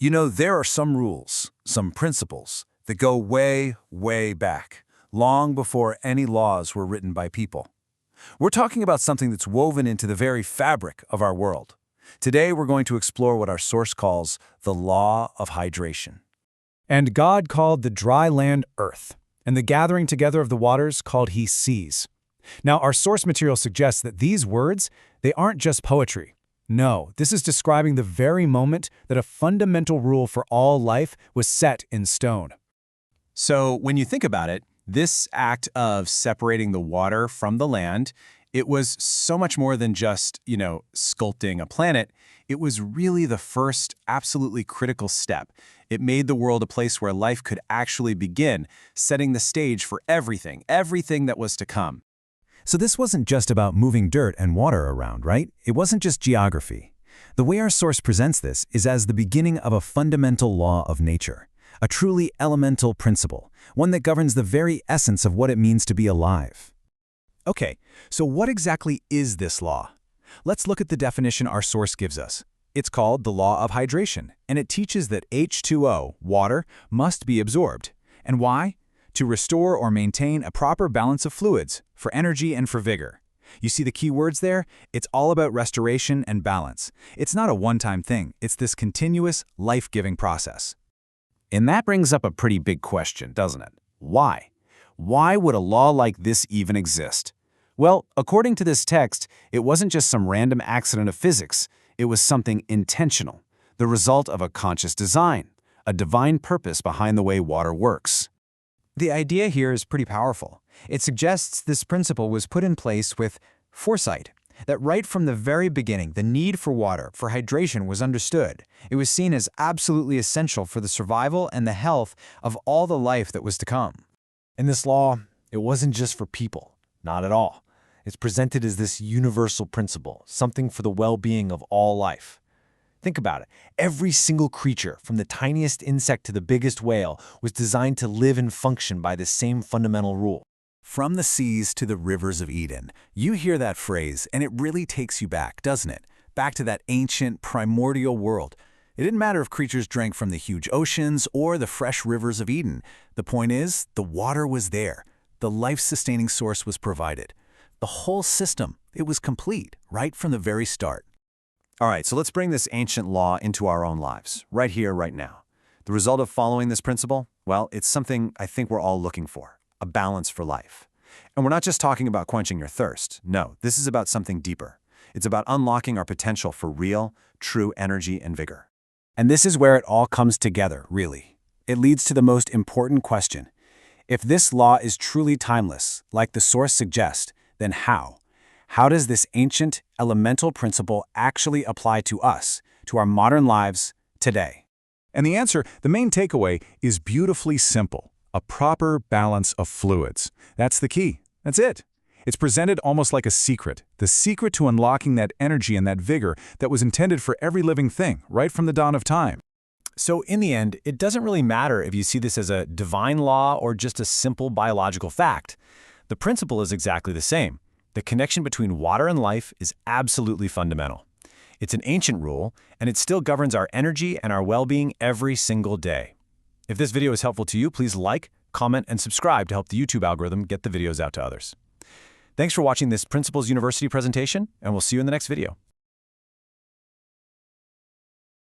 You know, there are some rules, some principles, that go way, way back, long before any laws were written by people. We're talking about something that's woven into the very fabric of our world. Today, we're going to explore what our source calls the law of hydration. And God called the dry land earth, and the gathering together of the waters called he seas. Now, our source material suggests that these words, they aren't just poetry. No, this is describing the very moment that a fundamental rule for all life was set in stone. So when you think about it, this act of separating the water from the land, it was so much more than just, sculpting a planet. It was really the first absolutely critical step. It made the world a place where life could actually begin, setting the stage for everything that was to come. So this wasn't just about moving dirt and water around, right? It wasn't just geography. The way our source presents this is as the beginning of a fundamental law of nature, a truly elemental principle, one that governs the very essence of what it means to be alive. Okay, so what exactly is this law? Let's look at the definition our source gives us. It's called the law of hydration, and it teaches that H2O, water, must be absorbed. And why? To restore or maintain a proper balance of fluids, for energy and for vigor. You see the key words there? It's all about restoration and balance. It's not a one-time thing. It's this continuous, life-giving process. And that brings up a pretty big question, doesn't it? Why? Why would a law like this even exist? Well, according to this text, it wasn't just some random accident of physics. It was something intentional, the result of a conscious design, a divine purpose behind the way water works. The idea here is pretty powerful. It suggests this principle was put in place with foresight, that right from the very beginning, the need for water, for hydration, was understood. It was seen as absolutely essential for the survival and the health of all the life that was to come. And this law, it wasn't just for people, not at all. It's presented as this universal principle, something for the well-being of all life. Think about it. Every single creature, from the tiniest insect to the biggest whale, was designed to live and function by this same fundamental rule. From the seas to the rivers of Eden, you hear that phrase, and it really takes you back, doesn't it? Back to that ancient, primordial world. It didn't matter if creatures drank from the huge oceans or the fresh rivers of Eden. The point is, the water was there. The life-sustaining source was provided. The whole system, it was complete, right from the very start. All right, so let's bring this ancient law into our own lives, right here, right now. The result of following this principle? Well, it's something I think we're all looking for, a balance for life. And we're not just talking about quenching your thirst. No, this is about something deeper. It's about unlocking our potential for real, true energy and vigor. And this is where it all comes together, really. It leads to the most important question. If this law is truly timeless, like the source suggests, then how? How does this ancient, elemental principle actually apply to us, to our modern lives, today? And the answer, the main takeaway, is beautifully simple. A proper balance of fluids. That's the key. That's it. It's presented almost like a secret, the secret to unlocking that energy and that vigor that was intended for every living thing, right from the dawn of time. So in the end, it doesn't really matter if you see this as a divine law or just a simple biological fact. The principle is exactly the same. The connection between water and life is absolutely fundamental. It's an ancient rule, and it still governs our energy and our well-being every single day. If this video is helpful to you, please like, comment, and subscribe to help the YouTube algorithm get the videos out to others. Thanks for watching this Principles University presentation, and we'll see you in the next video.